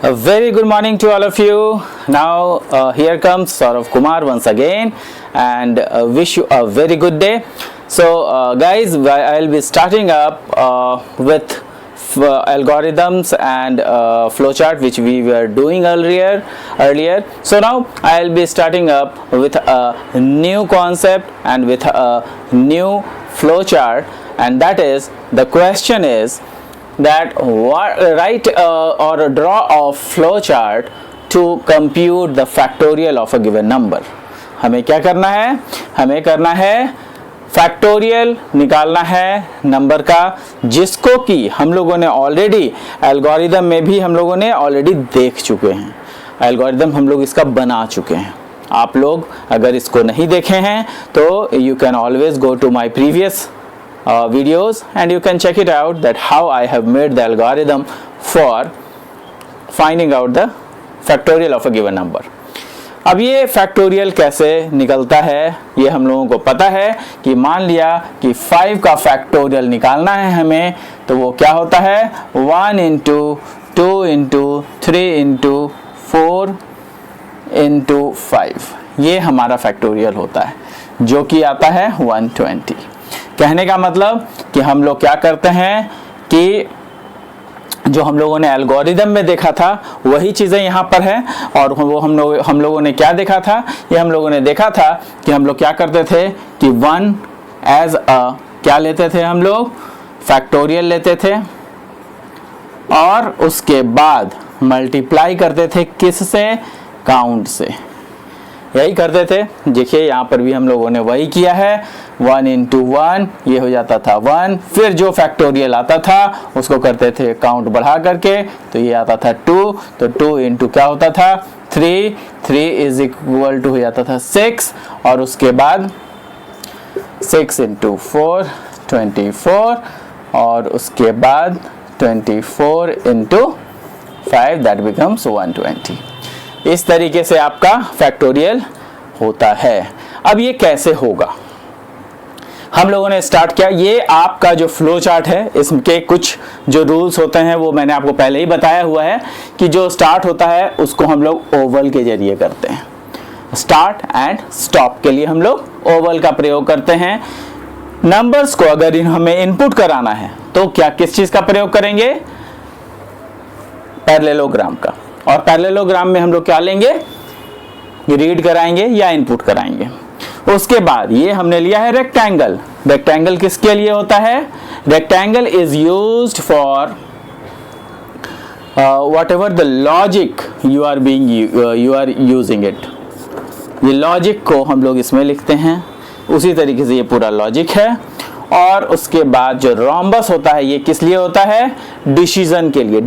A very good morning to all of you. Now here comes Saurav Kumar once again and wish you a very good day. So guys, I'll be starting up with algorithms and flowchart which we were doing earlier. So now I'll be starting up with a new concept and with a new flowchart, and that is, the question is that write or draw a flowchart to compute the factorial of a given number. हमें क्या करना है? हमें करना है factorial निकालना है number का, जिसको कि हम लोगों ने ऑलरेडी एल्गोरिदम में भी हम लोगों ने ऑलरेडी देख चुके हैं. एल्गोरिदम हम लोग इसका बना चुके हैं. आप लोग अगर इसको नहीं देखे हैं तो you can always go to my previous videos and you can check it out that how I have made the algorithm for finding out the factorial of a given number. अब ये फैक्टोरियल कैसे निकलता है ये हम लोगों को पता है कि मान लिया कि 5 का फैक्टोरियल निकालना है हमें, तो वो क्या होता है 1 इंटू 2 इंटू 3 इंटू 4 इंटू 5. ये हमारा फैक्टोरियल होता है जो कि आता है 120. कहने का मतलब कि हम लोग क्या करते हैं कि जो हम लोगों ने एल्गोरिदम में देखा था वही चीज़ें यहाँ पर है, और वो हम लोगों ने क्या देखा था, ये हम लोगों ने देखा था कि हम लोग क्या करते थे कि 1 एज अ क्या लेते थे, हम लोग फैक्टोरियल लेते थे और उसके बाद मल्टीप्लाई करते थे किससे, काउंट से. यही करते थे. देखिए यहाँ पर भी हम लोगों ने वही किया है. 1 इंटू 1 ये हो जाता था 1, फिर जो फैक्टोरियल आता था उसको करते थे काउंट बढ़ा करके, तो ये आता था 2, तो 2 इंटू क्या होता था 3, 3 इज इक्वल टू हो जाता था 6, और उसके बाद 6 इंटू 4 24, और उसके बाद 24 इंटू 5 दैट बिकम्स 120. इस तरीके से आपका फैक्टोरियल होता है. अब ये कैसे होगा, हम लोगों ने स्टार्ट किया. ये आपका जो फ्लो चार्ट है इसके कुछ जो रूल्स होते हैं वो मैंने आपको पहले ही बताया हुआ है कि जो स्टार्ट होता है उसको हम लोग ओवल के जरिए करते हैं. स्टार्ट एंड स्टॉप के लिए हम लोग ओवल का प्रयोग करते हैं. नंबर्स को अगर हमें इनपुट कराना है तो क्या किस चीज का प्रयोग करेंगे, पैरेललोग्राम का. और पैरेललोग्राम में हम लोग क्या लेंगे, रीड कराएंगे या इनपुट कराएंगे. उसके बाद ये हमने लिया है रेक्टेंगल. रेक्टेंगल किसके लिए होता है, rectangle is used for whatever the logic you are using it. ये लॉजिक को हम लोग इसमें लिखते हैं. उसी तरीके से ये पूरा लॉजिक है. और उसके बाद जो रोम्बस होता है ये किस लिए होता है, डिसीजन के लिए.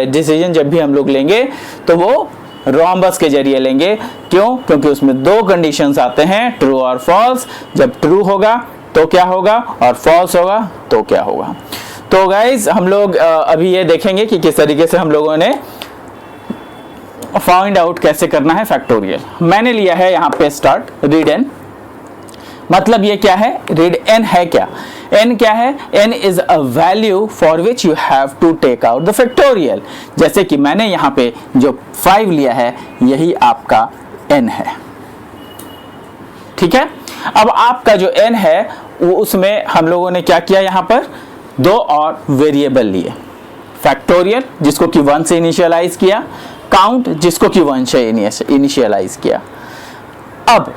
डिसीजन जब भी हम लोग लेंगे तो वो रोम्बस के जरिए लेंगे. क्यों, क्योंकि उसमें दो कंडीशंस आते हैं, ट्रू और फॉल्स. जब ट्रू होगा तो क्या होगा और फॉल्स होगा तो क्या होगा. तो गाइज हम लोग अभी ये देखेंगे कि किस तरीके से हम लोगों ने फाइंड आउट कैसे करना है फैक्टोरियल. मैंने लिया है यहाँ पे स्टार्ट रीड एन. मतलब ये क्या है, रीड एन है क्या, एन क्या है, n is a value for which you have to take out the factorial. जैसे कि मैंने यहाँ पे जो 5 लिया है यही आपका एन है. ठीक है. अब आपका जो एन है वो उसमें हम लोगों ने क्या किया, यहाँ पर 2 और वेरिएबल लिए. फैक्टोरियल जिसको कि 1 से इनिशियलाइज किया, काउंट जिसको कि 1 से इनिशियलाइज किया. अब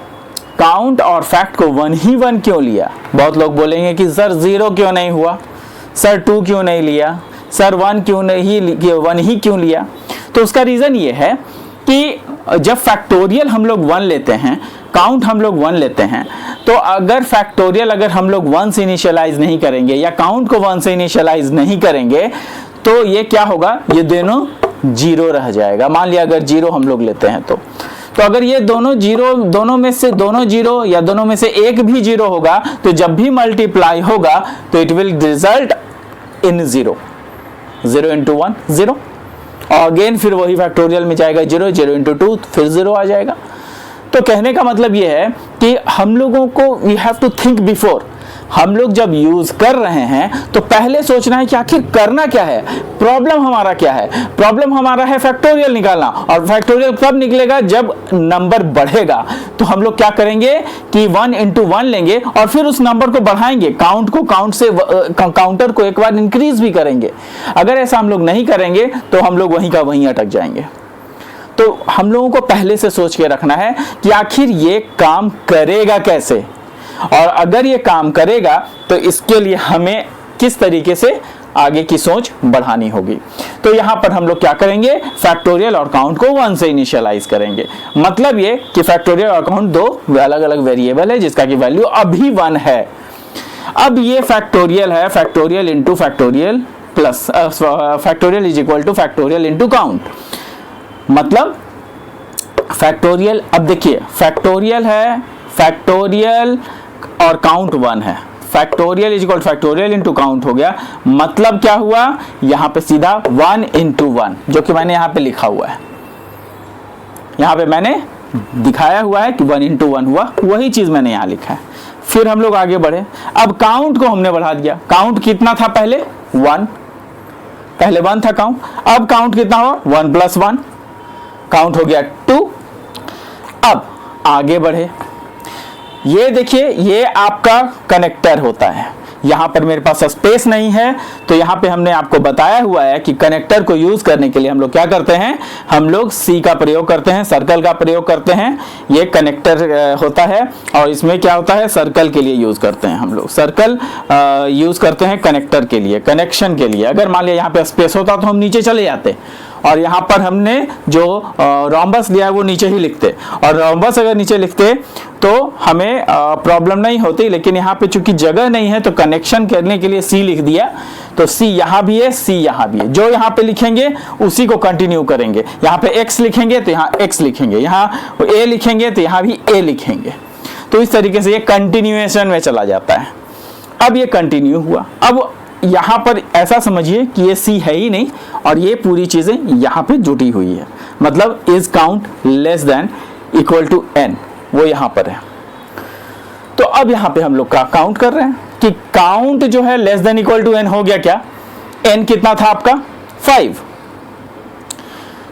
काउंट और फैक्ट को 1 क्यों लिया. बहुत लोग बोलेंगे कि सर 0 क्यों नहीं हुआ, सर 2 क्यों नहीं लिया, सर 1 ही क्यों लिया. तो उसका रीज़न ये है कि जब फैक्टोरियल हम लोग 1 लेते हैं, काउंट हम लोग 1 लेते हैं, तो अगर फैक्टोरियल अगर हम लोग 1 से इनिशियलाइज नहीं करेंगे या काउंट को 1 से इनिशियलाइज नहीं करेंगे तो ये क्या होगा, ये दोनों 0 रह जाएगा. मान लिया अगर 0 हम लोग लेते हैं तो अगर ये दोनों 0, दोनों में से दोनों 0 या दोनों में से एक भी 0 होगा तो जब भी मल्टीप्लाई होगा तो it will result in 0. 0 into 1 0, और अगेन फिर वही फैक्टोरियल में जाएगा 0, 0 इंटू 2 फिर 0 आ जाएगा. तो कहने का मतलब ये है कि हम लोगों को we have to think before. हम लोग जब यूज कर रहे हैं तो पहले सोचना है कि आखिर करना क्या है, प्रॉब्लम हमारा क्या है। प्रॉब्लम हमारा है फैक्टोरियल निकालना, और फैक्टोरियल कब निकलेगा, जब नंबर बढ़ेगा। तो हम लोग क्या करेंगे कि 1 into 1 लेंगे और फिर उस नंबर को बढ़ाएंगे, काउंटर को एक बार इंक्रीज भी करेंगे। अगर ऐसा हम लोग नहीं करेंगे तो हम लोग वहीं का वहीं अटक जाएंगे। तो हम लोगों को पहले से सोच के रखना है कि आखिर ये काम करेगा कैसे, और अगर ये काम करेगा तो इसके लिए हमें किस तरीके से आगे की सोच बढ़ानी होगी। तो यहां पर हम लोग क्या करेंगे, फैक्टोरियल और काउंट को 1 से इनिशियलाइज करेंगे। मतलब ये कि फैक्टोरियल और काउंट दो अलग अलग वेरिएबल है जिसका की वैल्यू अभी 1 है। अब ये फैक्टोरियल है, factorial into factorial plus factorial is equal two factorial into count. मतलब फैक्टोरियल, अब देखिए फैक्टोरियल है, फैक्टोरियल और काउंट 1 है, factorial is equal factorial into count हो गया। मतलब क्या हुआ, यहां पे सीधा 1 into 1, जो कि मैंने यहां पे लिखा हुआ है, यहां पे मैंने दिखाया हुआ है कि 1 into 1 हुआ, वही चीज मैंने यहां लिखा है। फिर हम लोग आगे बढ़े, अब काउंट को हमने बढ़ा दिया। काउंट कितना था पहले, 1, पहले 1 था काउंट, अब काउंट कितना हुआ 1 + 1, काउंट हो गया 2। अब आगे बढ़े, ये देखिए ये आपका कनेक्टर होता है। यहां पर मेरे पास स्पेस नहीं है, तो यहां पे हमने आपको बताया हुआ है कि कनेक्टर को यूज करने के लिए हम लोग क्या करते हैं, हम लोग सी का प्रयोग करते हैं, सर्कल का प्रयोग करते हैं। ये कनेक्टर होता है और इसमें क्या होता है, सर्कल के लिए यूज करते हैं हम लोग, सर्कल यूज करते हैं कनेक्टर के लिए, कनेक्शन के लिए। अगर मान लिया यहाँ पे स्पेस होता तो हम नीचे चले जाते, और यहाँ पर हमने जो रोम्बस लिया है वो नीचे ही लिखते, और रोम्बस अगर नीचे लिखते तो हमें प्रॉब्लम नहीं होती। लेकिन यहाँ पे चूंकि जगह नहीं है तो कनेक्शन करने के लिए सी लिख दिया, तो सी यहाँ भी है, सी यहाँ भी है, जो यहाँ पे लिखेंगे उसी को कंटिन्यू करेंगे। यहाँ पे एक्स लिखेंगे तो यहाँ एक्स लिखेंगे, यहाँ ए लिखेंगे तो यहाँ भी ए लिखेंगे। तो इस तरीके से ये कंटिन्यूएशन में चला जाता है। अब ये कंटिन्यू हुआ, अब यहां पर ऐसा समझिए कि ये सी है ही नहीं और ये पूरी चीजें यहां पे जुटी हुई है। मतलब is count less than equal to n, वो यहां पर है। तो अब यहां पे हम लोग का काउंट कर रहे हैं कि काउंट जो है less than equal to n हो गया। क्या n कितना था आपका 5,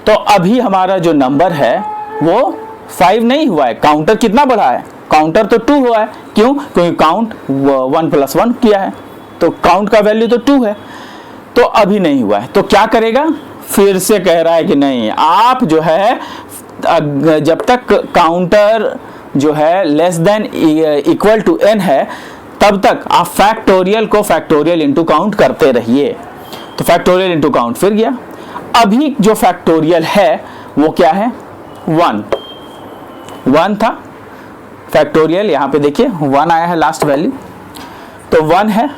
तो अभी हमारा जो नंबर है वो 5 नहीं हुआ है, काउंटर कितना बढ़ा है, काउंटर तो 2 हुआ है। क्यों, क्योंकि काउंट 1 + 1 किया है, तो काउंट का वैल्यू तो 2 है, तो अभी नहीं हुआ है। तो क्या करेगा, फिर से कह रहा है कि नहीं, आप जो है जब तक काउंटर जो है less than equal to n है तब तक आप फैक्टोरियल को फैक्टोरियल इंटू काउंट करते रहिए। तो फैक्टोरियल इंटू काउंट फिर गया। अभी जो फैक्टोरियल है वो क्या है, 1 था फैक्टोरियल, यहां पे देखिए 1 आया है लास्ट वैल्यू, तो 1 है।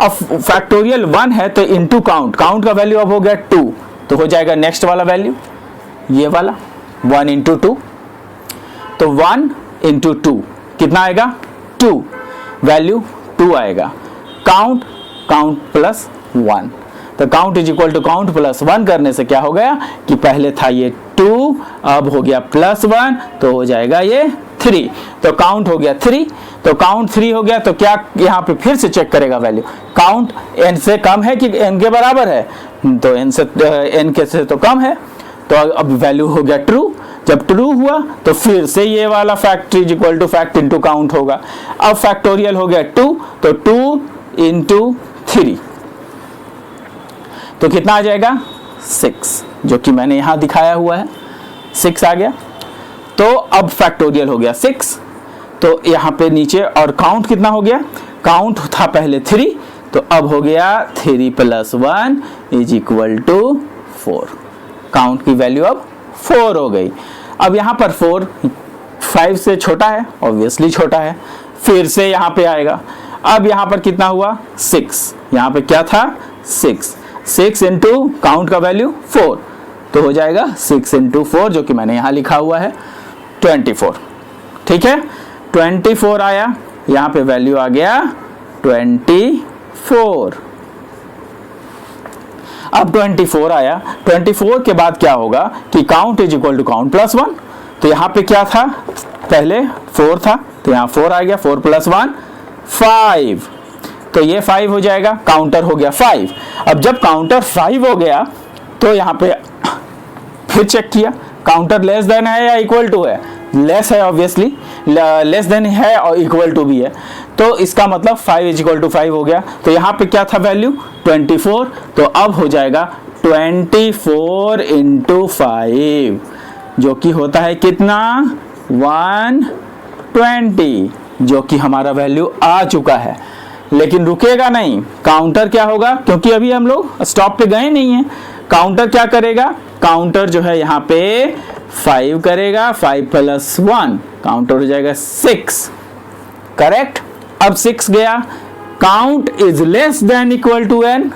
अब फैक्टोरियल 1 है तो इंटू काउंट, काउंट का वैल्यू अब हो गया 2, तो हो जाएगा नेक्स्ट वाला वैल्यू ये वाला 1 into 2, तो 1 into 2 कितना आएगा 2, वैल्यू 2 आएगा। काउंट प्लस 1, तो count is equal to count plus 1 करने से क्या हो गया कि पहले था ये 2, अब हो गया +1, तो हो जाएगा ये 3, तो काउंट हो गया 3, तो काउंट 3 हो गया। तो क्या यहाँ पे फिर से चेक करेगा वैल्यू, काउंट n से कम है कि n के बराबर है, तो n के से तो कम है, तो अब वैल्यू हो गया ट्रू। जब ट्रू हुआ तो फिर से ये वाला fact is equal to fact into count होगा। अब फैक्टोरियल हो गया 2, तो 2 into 3, तो कितना आ जाएगा 6, जो कि मैंने यहां दिखाया हुआ है 6 आ गया। तो अब फैक्टोरियल हो गया 6, तो यहाँ पे नीचे, और काउंट कितना हो गया, काउंट था पहले 3, तो अब हो गया 3 + 1 इज इक्वल टू 4, काउंट की वैल्यू अब 4 हो गई। अब यहाँ पर 4 5 से छोटा है, ऑब्वियसली छोटा है, फिर से यहाँ पे आएगा। अब यहाँ पर कितना हुआ 6, यहाँ पे क्या था 6 इंटू काउंट का वैल्यू 4, तो हो जाएगा 6 into 4, जो कि मैंने यहाँ लिखा हुआ है 24। ठीक है, 24 आया, यहाँ पे वैल्यू आ गया 24। अब 24 आया, 24 के बाद क्या होगा कि count is equal to count plus 1, तो यहाँ पे क्या था, पहले 4 था, तो यहाँ 4 आ गया, 4 + 1 5, तो ये 5 हो जाएगा, काउंटर हो गया 5। अब जब काउंटर 5 हो गया तो यहाँ पे फिर चेक किया, काउंटर लेस देन है या इक्वल टू है, लेस है ऑब्वियसली, लेस देन है और इक्वल टू भी है, तो इसका मतलब 5 इज इक्वल टू 5 हो गया। तो यहाँ पे क्या था वैल्यू 24, तो अब हो जाएगा 24 इंटू 5 जो कि होता है कितना 120, जो कि हमारा वैल्यू आ चुका है। लेकिन रुकेगा नहीं, काउंटर क्या होगा, क्योंकि अभी हम लोग स्टॉप पे गए नहीं है, काउंटर क्या करेगा, काउंटर जो है यहाँ पे 5 करेगा, 5 प्लस 1 काउंटर हो जाएगा 6, करेक्ट। अब 6 गया, count is less than equal to n,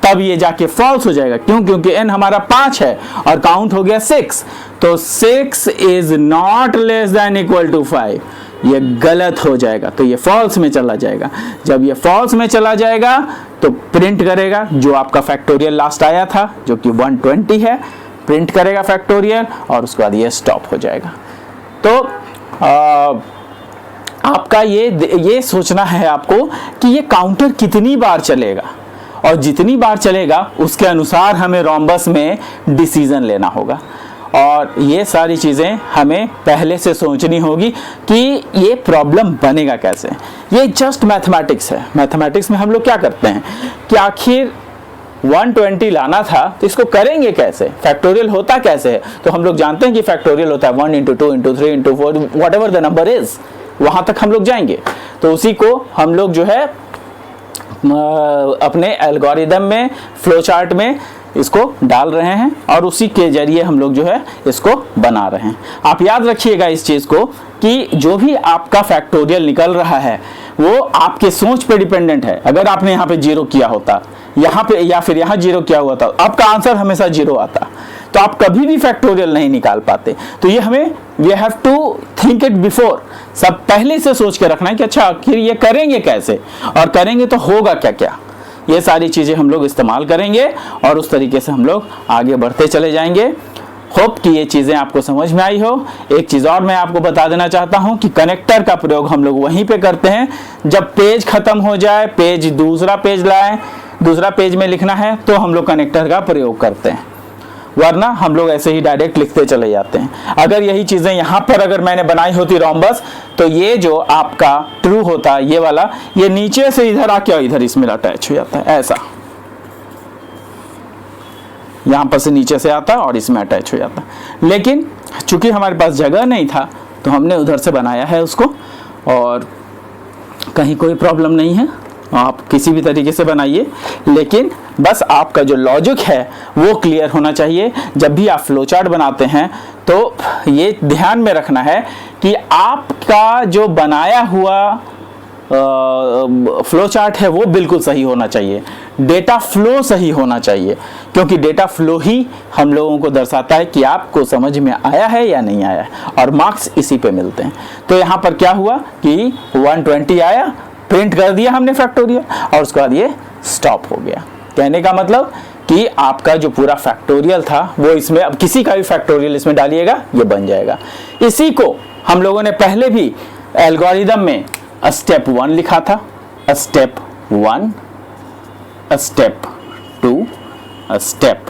तब ये जाके फॉल्स हो जाएगा, क्यों, क्योंकि n हमारा 5 है और काउंट हो गया 6, तो 6 is not less than equal to 5, ये गलत हो जाएगा, तो ये फॉल्स में चला जाएगा। जब ये फॉल्स में चला जाएगा तो प्रिंट करेगा जो आपका फैक्टोरियल लास्ट आया था जो कि 120 है, प्रिंट करेगा फैक्टोरियल और उसके बाद ये स्टॉप हो जाएगा। तो आपका ये सोचना है आपको कि ये काउंटर कितनी बार चलेगा, और जितनी बार चलेगा उसके अनुसार हमें रोम्बस में डिसीजन लेना होगा, और ये सारी चीज़ें हमें पहले से सोचनी होगी कि ये प्रॉब्लम बनेगा कैसे। ये जस्ट मैथमेटिक्स है। मैथमेटिक्स में हम लोग क्या करते हैं कि आखिर 120 लाना था तो इसको करेंगे कैसे, फैक्टोरियल होता कैसे है, तो हम लोग जानते हैं कि फैक्टोरियल होता है 1 into 2 into 3 into 4, what ever the number is, वहाँ तक हम लोग जाएंगे। तो उसी को हम लोग जो है अपने एल्गोरिदम में, फ्लो चार्ट में इसको डाल रहे हैं और उसी के जरिए हम लोग जो है इसको बना रहे हैं। आप याद रखिएगा इस चीज़ को कि जो भी आपका फैक्टोरियल निकल रहा है वो आपके सोच पे डिपेंडेंट है। अगर आपने यहाँ पे 0 किया होता, यहाँ पे या फिर यहाँ 0 किया हुआ था, आपका आंसर हमेशा 0 आता, तो आप कभी भी फैक्टोरियल नहीं निकाल पाते। तो ये हमें we have to think it before, सब पहले से सोच के रखना है कि अच्छा आखिर ये करेंगे कैसे और करेंगे तो होगा क्या क्या। ये सारी चीज़ें हम लोग इस्तेमाल करेंगे और उस तरीके से हम लोग आगे बढ़ते चले जाएंगे। होप कि ये चीज़ें आपको समझ में आई हो। एक चीज़ और मैं आपको बता देना चाहता हूँ कि कनेक्टर का प्रयोग हम लोग वहीं पे करते हैं जब पेज खत्म हो जाए, पेज दूसरा पेज लाएं, दूसरा पेज में लिखना है तो हम लोग कनेक्टर का प्रयोग करते हैं, वरना हम लोग ऐसे ही डायरेक्ट लिखते चले जाते हैं। अगर यही चीज़ें यहाँ पर अगर मैंने बनाई होती रोम्बस, तो ये जो आपका ट्रू होता ये वाला, ये नीचे से इधर आके इधर इसमें अटैच हो जाता है, ऐसा यहाँ पर से नीचे से आता और इसमें अटैच हो जाता। लेकिन चूंकि हमारे पास जगह नहीं था तो हमने उधर से बनाया है उसको, और कहीं कोई प्रॉब्लम नहीं है, आप किसी भी तरीके से बनाइए, लेकिन बस आपका जो लॉजिक है वो क्लियर होना चाहिए। जब भी आप फ्लो चार्ट बनाते हैं तो ये ध्यान में रखना है कि आपका जो बनाया हुआ फ्लो चार्ट है वो बिल्कुल सही होना चाहिए, डेटा फ्लो सही होना चाहिए, क्योंकि डेटा फ्लो ही हम लोगों को दर्शाता है कि आपको समझ में आया है या नहीं आया है, और मार्क्स इसी पे मिलते हैं। तो यहाँ पर क्या हुआ कि 120 आया, प्रिंट कर दिया हमने फैक्टोरियल और उसके बाद ये स्टॉप हो गया। कहने का मतलब कि आपका जो पूरा फैक्टोरियल था वो इसमें, अब किसी का भी फैक्टोरियल इसमें डालिएगा ये बन जाएगा। इसी को हम लोगों ने पहले भी एल्गोरिदम में स्टेप 1 लिखा था, स्टेप 1, स्टेप 2, स्टेप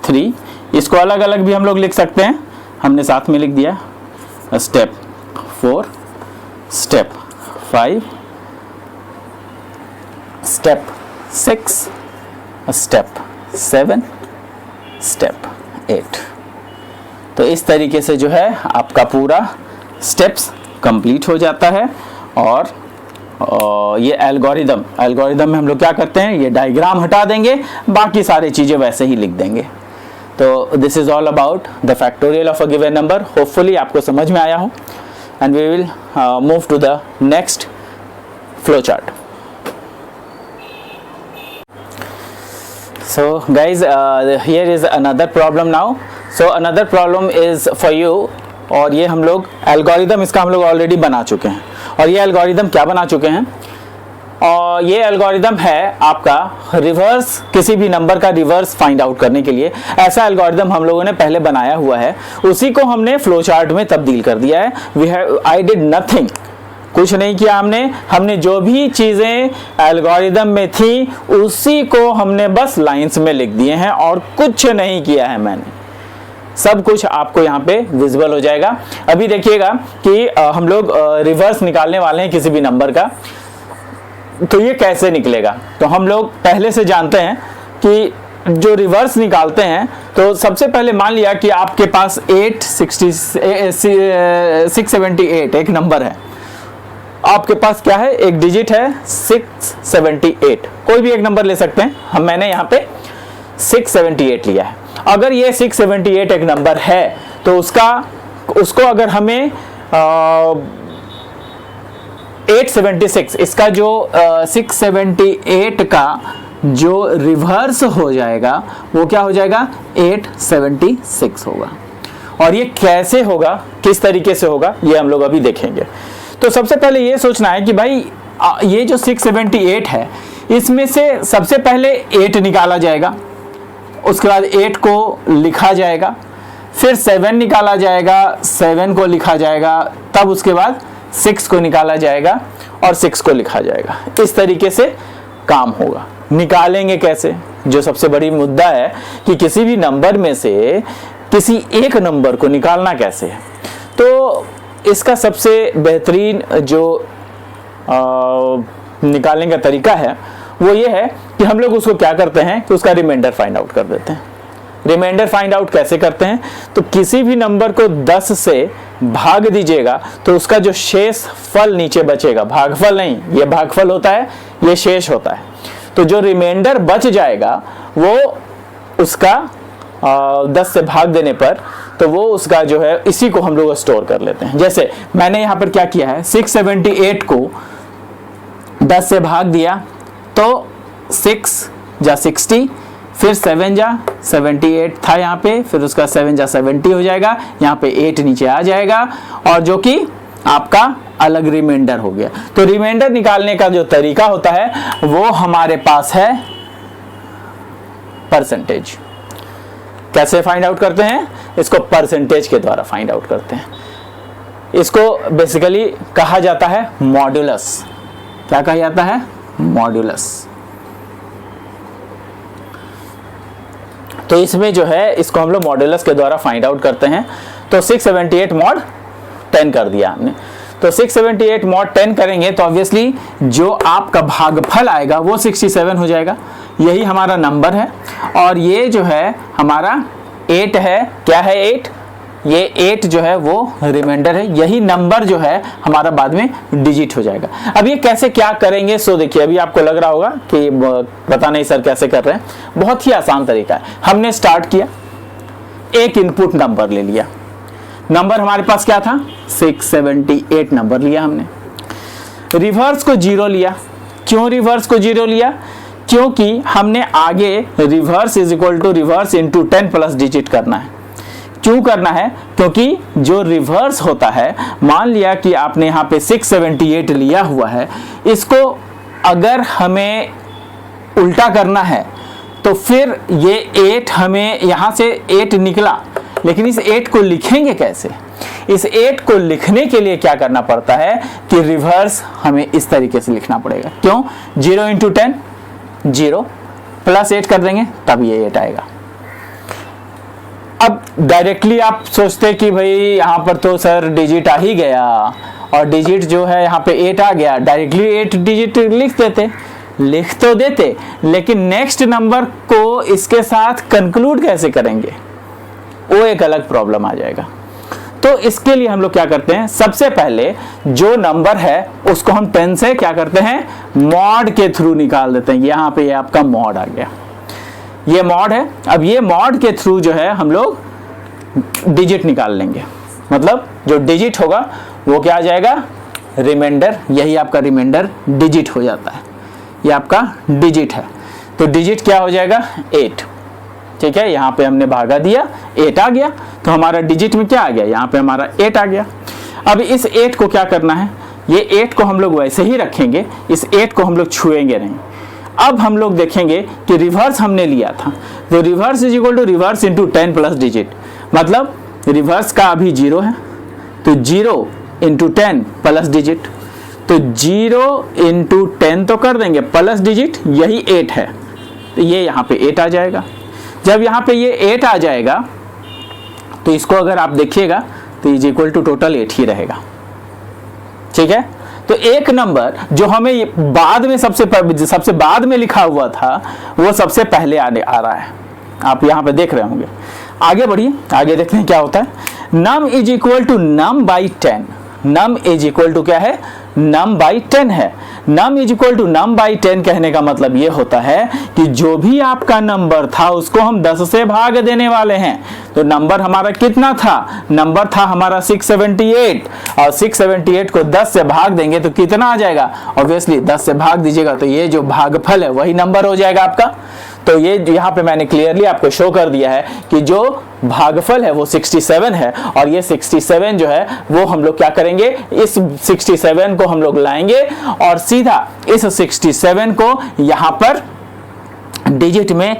3, इसको अलग अलग भी हम लोग लिख सकते हैं, हमने साथ में लिख दिया step 4, step 5, step 6, step 7, step 8। तो इस तरीके से जो है आपका पूरा स्टेप्स कंप्लीट हो जाता है। और ये एल्गोरिदम में हम लोग क्या करते हैं, ये डायग्राम हटा देंगे, बाकी सारी चीज़ें वैसे ही लिख देंगे। तो this is all about the factorial of a given number. Hopefully आपको समझ में आया हो, and we will move to the next flow chart. So guys, here is another problem now. So another problem is for you, और ये हम लोग algorithm इसका हम लोग ऑलरेडी बना चुके हैं। और ये एल्गोरिदम क्या बना चुके हैं, और ये एल्गोरिदम है आपका रिवर्स, किसी भी नंबर का रिवर्स फाइंड आउट करने के लिए। ऐसा एल्गोरिदम हम लोगों ने पहले बनाया हुआ है, उसी को हमने फ्लो चार्ट में तब्दील कर दिया है। आई डिड नथिंग, कुछ नहीं किया हमने जो भी चीजें एल्गोरिदम में थी उसी को हमने बस लाइंस में लिख दिए हैं और कुछ नहीं किया है मैंने। सब कुछ आपको यहाँ पे विजिबल हो जाएगा। अभी देखिएगा कि हम लोग रिवर्स निकालने वाले हैं किसी भी नंबर का, तो ये कैसे निकलेगा। तो हम लोग पहले से जानते हैं कि जो रिवर्स निकालते हैं, तो सबसे पहले मान लिया कि आपके पास 678 एक नंबर है, आपके पास क्या है, एक डिजिट है 678, कोई भी एक नंबर ले सकते हैं। मैंने यहाँ पे 678 लिया है। अगर ये 678 एक नंबर है तो उसको अगर हमें 876, इसका जो 678 का जो रिवर्स हो जाएगा वो क्या हो जाएगा, 876 होगा। और ये कैसे होगा, किस तरीके से होगा, ये हम लोग अभी देखेंगे। तो सबसे पहले ये सोचना है कि भाई ये जो 678 है, इसमें से सबसे पहले 8 निकाला जाएगा, उसके बाद 8 को लिखा जाएगा, फिर 7 निकाला जाएगा, 7 को लिखा जाएगा, तब उसके बाद 6 को निकाला जाएगा और 6 को लिखा जाएगा। इस तरीके से काम होगा। निकालेंगे कैसे, जो सबसे बड़ी मुद्दा है कि किसी भी नंबर में से किसी एक नंबर को निकालना कैसे है। तो इसका सबसे बेहतरीन जो निकालने का तरीका है वो ये है कि हम लोग उसको क्या करते हैं कि उसका रिमाइंडर फाइंड आउट कर देते हैं। रिमाइंडर फाइंड आउट कैसे करते हैं, तो किसी भी नंबर को 10 से भाग दीजिएगा तो उसका जो शेष फल नीचे बचेगा, भागफल नहीं, ये भागफल होता है, ये शेष होता है। तो जो रिमाइंडर बच जाएगा वो उसका 10 से भाग देने पर, तो वो उसका जो है इसी को हम लोग स्टोर कर लेते हैं। जैसे मैंने यहाँ पर क्या किया है, 678 को 10 से भाग दिया तो 6 जा 60, फिर 7 जा 78 था यहाँ पे, फिर उसका 7 जा 70 हो जाएगा, यहाँ पे 8 नीचे आ जाएगा और जो कि आपका अलग रिमाइंडर हो गया। तो रिमाइंडर निकालने का जो तरीका होता है वो हमारे पास है परसेंटेज। कैसे फाइंड आउट करते हैं, इसको परसेंटेज के द्वारा फाइंड आउट करते हैं। इसको बेसिकली कहा जाता है मॉड्यूलस। क्या कहा जाता है, मॉड्यूलस। तो इसमें जो है इसको हम लोग मॉड्यूलस के द्वारा फाइंड आउट करते हैं। तो 678 मॉड 10 कर दिया हमने, तो 678 मॉड 10 करेंगे तो ऑब्वियसली जो आपका भागफल आएगा वो 67 हो जाएगा। यही हमारा नंबर है और ये जो है हमारा 8 है। क्या है 8, ये 8 जो है वो रिमाइंडर है। यही नंबर जो है हमारा बाद में डिजिट हो जाएगा। अब ये कैसे क्या करेंगे, सो देखिए अभी आपको लग रहा होगा कि पता नहीं सर कैसे कर रहे हैं। बहुत ही आसान तरीका है। हमने स्टार्ट किया, एक इनपुट नंबर ले लिया, नंबर हमारे पास क्या था 678 नंबर लिया हमने। रिवर्स को 0 लिया। क्यों रिवर्स को 0 लिया, क्योंकि हमने आगे reverse is equal to reverse into 10 plus digit करना है। क्यों करना है, क्योंकि जो रिवर्स होता है, मान लिया कि आपने यहाँ पे 678 लिया हुआ है, इसको अगर हमें उल्टा करना है तो फिर ये 8 हमें यहाँ से 8 निकला, लेकिन इस 8 को लिखेंगे कैसे। इस 8 को लिखने के लिए क्या करना पड़ता है कि रिवर्स हमें इस तरीके से लिखना पड़ेगा। क्यों, 0 इंटू 10 0 प्लस 8 कर देंगे तब ये 8 आएगा। अब डायरेक्टली आप सोचते कि भाई यहाँ पर तो सर डिजिट आ ही गया और डिजिट जो है यहाँ पे 8 आ गया, डायरेक्टली 8 डिजिट लिख तो देते, लेकिन नेक्स्ट नंबर को इसके साथ कंक्लूड कैसे करेंगे, वो एक अलग प्रॉब्लम आ जाएगा। तो इसके लिए हम लोग क्या करते हैं, सबसे पहले जो नंबर है उसको हम 10 से क्या करते हैं, मॉड के थ्रू निकाल देते हैं। यहाँ पे ये आपका मॉड आ गया, ये मॉड है। अब ये मॉड के थ्रू जो है हम लोग डिजिट निकाल लेंगे, मतलब जो डिजिट होगा वो क्या आ जाएगा, रिमाइंडर। यही आपका रिमाइंडर डिजिट हो जाता है, ये आपका डिजिट है। तो डिजिट क्या हो जाएगा 8, ठीक है। यहाँ पे हमने भागा दिया, 8 आ गया, तो हमारा डिजिट में क्या आ गया, यहाँ पे हमारा 8 आ गया। अब इस 8 को क्या करना है, ये 8 को हम लोग वैसे ही रखेंगे, इस 8 को हम लोग छुएंगे नहीं। अब हम लोग देखेंगे कि रिवर्स हमने लिया था, तो reverse is equal to reverse into 10 plus digit, मतलब रिवर्स का अभी 0 है तो 0 इंटू 10 प्लस डिजिट। तो 0 इंटू 10 तो कर देंगे, प्लस डिजिट यही 8 है, तो ये यहाँ पे 8 आ जाएगा। जब यहाँ पे ये 8 आ जाएगा तो इसको अगर आप देखिएगा तो इज इक्वल टू टोटल 8 ही रहेगा। ठीक है, तो एक नंबर जो हमें बाद में सबसे बाद में लिखा हुआ था वो सबसे पहले आ रहा है, आप यहाँ पे देख रहे होंगे। आगे बढ़िए, आगे देखते हैं क्या होता है। Num is equal to num by 10, num is equal to क्या है, नम बाई 10 है। Num is equal to num by 10 कहने का मतलब ये होता है कि जो भी आपका नंबर था उसको हम 10 से भाग देने वाले हैं। तो नंबर हमारा कितना था, नंबर था हमारा 678, और 678 को 10 से भाग देंगे तो कितना आ जाएगा, ऑब्वियसली 10 से भाग दीजिएगा तो ये जो भागफल है वही नंबर हो जाएगा आपका। तो ये यहाँ पे मैंने क्लियरली आपको शो कर दिया है कि जो भागफल है वो 67 है, और ये 67 जो है वो हम लोग क्या करेंगे, इस 67 को हम लोग लाएंगे और सीधा इस 67 को यहाँ पर डिजिट में,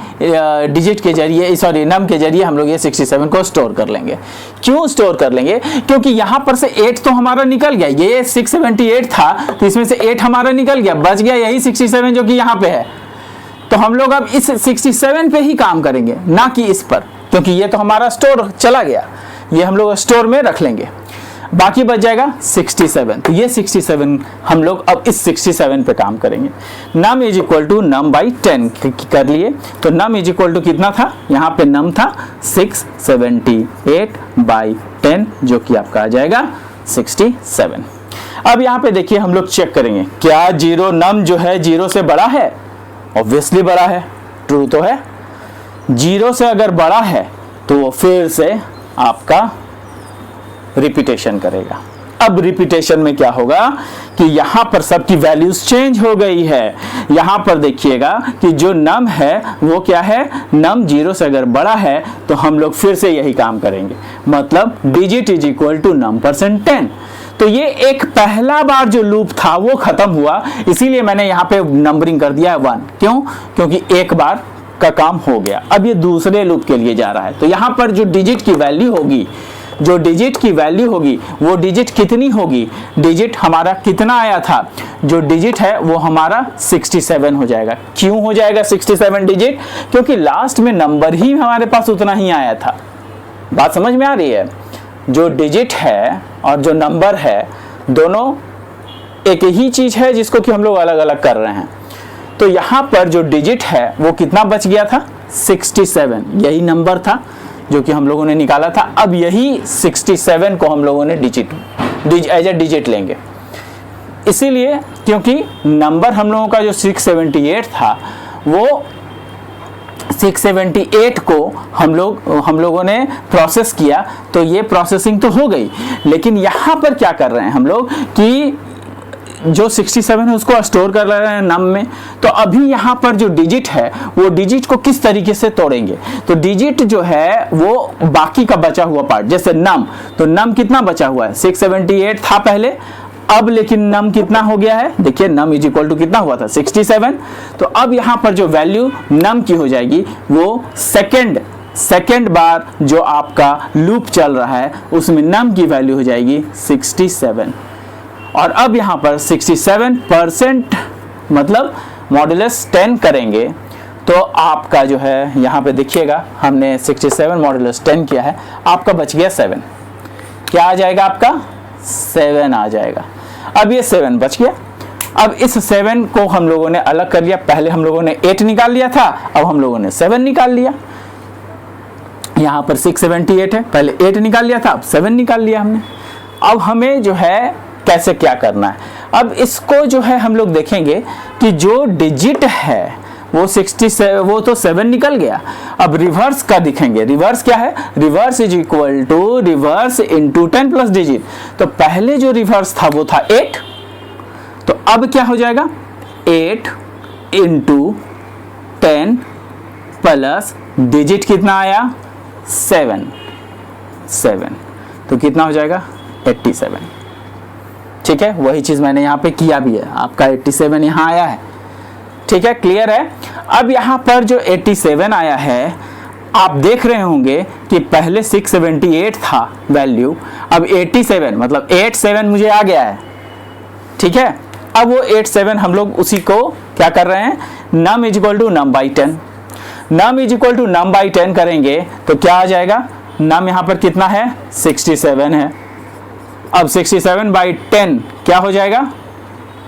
डिजिट के जरिए, सॉरी नम के जरिए हम लोग ये 67 को स्टोर कर लेंगे। क्यों स्टोर कर लेंगे, क्योंकि यहाँ पर से 8 तो हमारा निकल गया, ये 678 था तो इसमें से 8 हमारा निकल गया, बच गया यही 67 जो कि यहाँ पे है। तो हम लोग अब इस 67 पे ही काम करेंगे, ना कि इस पर, क्योंकि ये तो हमारा स्टोर चला गया, ये हम लोग स्टोर में रख लेंगे। बाकी बच जाएगा 67, तो ये 67 हम लोग अब इस 67 पे काम करेंगे। Num is equal to num by 10 कर लिए, तो नम इज इक्वल टू कितना था, यहाँ पे नम था 678 बाई 10 जो कि आपका आ जाएगा 67। अब यहाँ पे देखिए हम लोग चेक करेंगे क्या जीरो नम जो है 0 से बड़ा है, ऑब्वियसली बड़ा है, ट्रू तो है। 0 से अगर बड़ा है तो वो फिर से आपका रिपीटेशन करेगा। अब रिपीटेशन में क्या होगा कि यहां पर सबकी वैल्यूज चेंज हो गई है। यहां पर देखिएगा कि जो नम है वो क्या है, नम 0 से अगर बड़ा है तो हम लोग फिर से यही काम करेंगे, मतलब digit is equal to num percent 10। तो ये एक पहला बार जो लूप था वो खत्म हुआ, इसीलिए मैंने यहाँ पे नंबरिंग कर दिया है 1। क्यों, क्योंकि एक बार का काम हो गया। अब ये दूसरे लूप के लिए जा रहा है, तो यहाँ पर जो डिजिट की वैल्यू होगी, जो डिजिट की वैल्यू होगी वो डिजिट कितनी होगी, डिजिट हमारा कितना आया था, जो डिजिट है वो हमारा 67 हो जाएगा। क्यों हो जाएगा 67 डिजिट, क्योंकि लास्ट में नंबर ही हमारे पास उतना ही आया था। बात समझ में आ रही है, जो डिजिट है और जो नंबर है दोनों एक ही चीज है जिसको कि हम लोग अलग अलग कर रहे हैं। तो यहाँ पर जो डिजिट है वो कितना बच गया था, 67, यही नंबर था जो कि हम लोगों ने निकाला था। अब यही 67 को हम लोगों ने एज ए डिजिट लेंगे, इसीलिए क्योंकि नंबर हम लोगों का जो 678 था वो 678 को हम लोगों ने प्रोसेस किया, तो ये प्रोसेसिंग तो हो गई, लेकिन यहाँ पर क्या कर रहे हैं हम लोग कि जो 67 है उसको स्टोर कर रहे हैं नम में। तो अभी यहाँ पर जो डिजिट है वो डिजिट को किस तरीके से तोड़ेंगे, तो डिजिट जो है वो बाकी का बचा हुआ पार्ट, जैसे नम, तो नम कितना बचा हुआ है, 678 था पहले, अब लेकिन नम कितना हो गया है, देखिए नम इज इक्वल टू कितना हुआ था 67। तो अब यहाँ पर जो वैल्यू नम की हो जाएगी वो सेकेंड बार जो आपका लूप चल रहा है उसमें नम की वैल्यू हो जाएगी 67। और अब यहाँ पर 67% मतलब मॉडुलस 10 करेंगे तो आपका जो है यहाँ पे देखिएगा हमने 67 मॉडुलस 10 किया है, आपका बच गया 7। क्या आ जाएगा आपका 7 आ जाएगा। अब ये 7 बच गया। अब इस 7 को हम लोगों ने अलग कर लिया, पहले हम लोगों ने 8 निकाल लिया था, अब हम लोगों ने 7 निकाल लिया। यहाँ पर 678 है, पहले 8 निकाल लिया था, अब 7 निकाल लिया हमने। अब हमें जो है कैसे क्या करना है, अब इसको जो है हम लोग देखेंगे कि जो डिजिट है वो 67, वो तो 7 निकल गया। अब रिवर्स का दिखेंगे, रिवर्स क्या है, reverse is equal to reverse into 10 plus digit. तो पहले जो रिवर्स था वो था 8, तो अब क्या हो जाएगा 8 इंटू 10 प्लस डिजिट कितना आया 7, तो कितना हो जाएगा 87। ठीक है, वही चीज मैंने यहाँ पे किया भी है, आपका 87 यहाँ आया है। ठीक है, क्लियर है। अब यहाँ पर जो 87 आया है, आप देख रहे होंगे कि पहले 678 था वैल्यू, अब 87 मतलब 87 मुझे आ गया है। ठीक है। अब वो 8 7 हम लोग उसी को क्या कर रहे हैं, num is equal to num by 10, num is equal to num by 10 करेंगे तो क्या आ जाएगा, num यहाँ पर कितना है 67 है। अब 67 बाई 10 क्या हो जाएगा,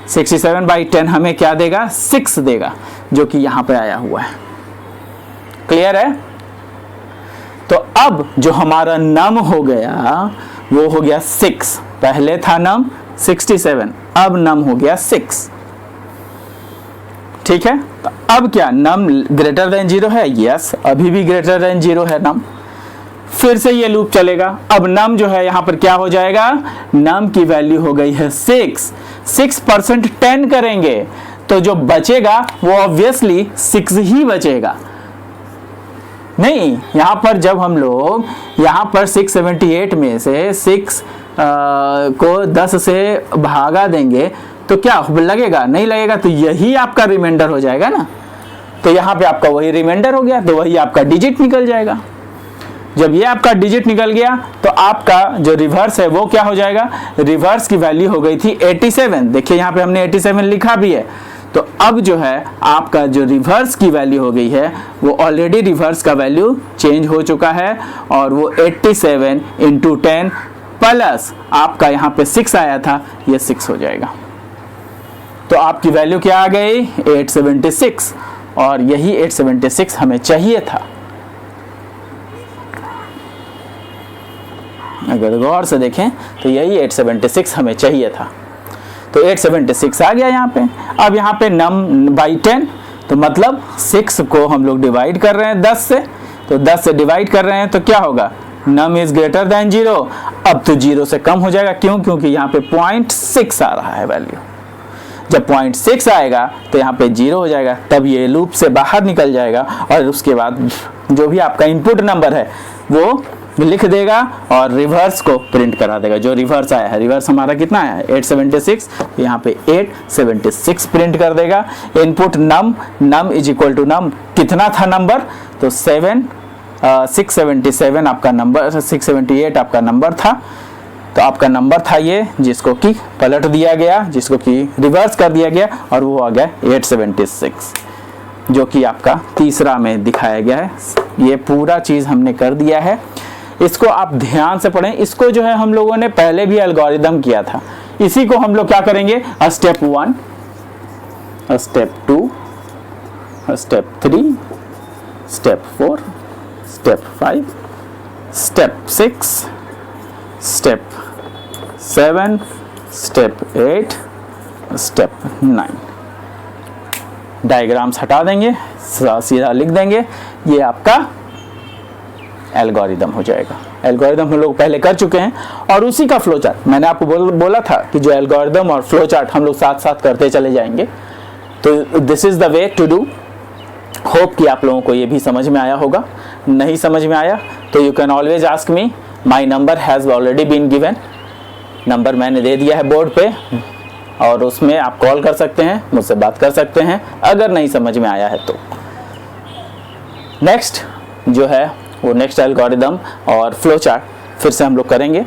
67 बाई 10 हमें क्या देगा, 6 देगा, जो कि यहाँ पे आया हुआ है। क्लियर है। तो अब जो हमारा num हो गया वो हो गया 6, पहले था num 67, अब num हो गया 6। ठीक है। तो अब क्या num ग्रेटर देन 0 है, यस अभी भी ग्रेटर देन 0 है num। फिर से ये लूप चलेगा। अब num जो है यहाँ पर क्या हो जाएगा, num की वैल्यू हो गई है 6, 6% 10 करेंगे तो जो बचेगा वो ऑब्वियसली 6 ही बचेगा। नहीं, यहाँ पर जब हम लोग यहाँ पर 678 में से 6 को 10 से भागा देंगे तो क्या लगेगा, नहीं लगेगा, तो यही आपका रिमाइंडर हो जाएगा ना। तो यहाँ पे आपका वही रिमाइंडर हो गया, तो वही आपका डिजिट निकल जाएगा। जब ये आपका डिजिट निकल गया तो आपका जो रिवर्स है वो क्या हो जाएगा, रिवर्स की वैल्यू हो गई थी 87। देखिए यहाँ पे हमने 87 लिखा भी है। तो अब जो है आपका जो रिवर्स की वैल्यू हो गई है वो ऑलरेडी रिवर्स का वैल्यू चेंज हो चुका है और वो 87 इंटू 10 प्लस आपका यहाँ पे 6 आया था, ये 6 हो जाएगा। तो आपकी वैल्यू क्या आ गई, 876, और यही 876 हमें चाहिए था। अगर गौर से देखें तो यही 876 हमें चाहिए था। तो 876 आ गया यहाँ पे। अब यहाँ पे num बाई 10, तो मतलब 6 को हम लोग डिवाइड कर रहे हैं 10 से, तो 10 से डिवाइड कर रहे हैं तो क्या होगा, num इज ग्रेटर देन 0। अब तो 0 से कम हो जाएगा, क्यों, क्योंकि यहाँ पे 0.6 आ रहा है वैल्यू। जब 0.6 आएगा तो यहाँ पे 0 हो जाएगा, तब ये लूप से बाहर निकल जाएगा और उसके बाद जो भी आपका इनपुट नंबर है वो लिख देगा और रिवर्स को प्रिंट करा देगा। जो रिवर्स आया है, रिवर्स हमारा कितना है 876, यहाँ पे 876 प्रिंट कर देगा। Input num is equal to num कितना था नंबर, तो 677 आपका नंबर, 678 आपका नंबर था। तो आपका नंबर था ये, जिसको कि पलट दिया गया, जिसको कि रिवर्स कर दिया गया, और वो आ गया 876, जो कि आपका तीसरा में दिखाया गया है। ये पूरा चीज़ हमने कर दिया है। इसको आप ध्यान से पढ़ें। इसको जो है हम लोगों ने पहले भी एल्गोरिदम किया था। इसी को हम लोग क्या करेंगे, step 1, step 2, step 3, step 4, step 5, step 6, step 7, step 8, step 9। Diagrams हटा देंगे, सीधा लिख देंगे, ये आपका एल्गोरिदम हो जाएगा। एल्गोरिदम हम लोग पहले कर चुके हैं और उसी का फ्लो चार्ट मैंने आपको बोला था कि जो एल्गोरिदम और फ्लो चार्ट हम लोग साथ साथ करते चले जाएंगे। तो this is the way to do. Hope कि आप लोगों को ये भी समझ में आया होगा। नहीं समझ में आया तो you can always ask me, my number has already been given. Number मैंने दे दिया है बोर्ड पे और उसमें आप कॉल कर सकते हैं, मुझसे बात कर सकते हैं अगर नहीं समझ में आया है तो। नेक्स्ट जो है वो नेक्स्ट एल्गोरिदम और फ्लो चार्ट फिर से हम लोग करेंगे।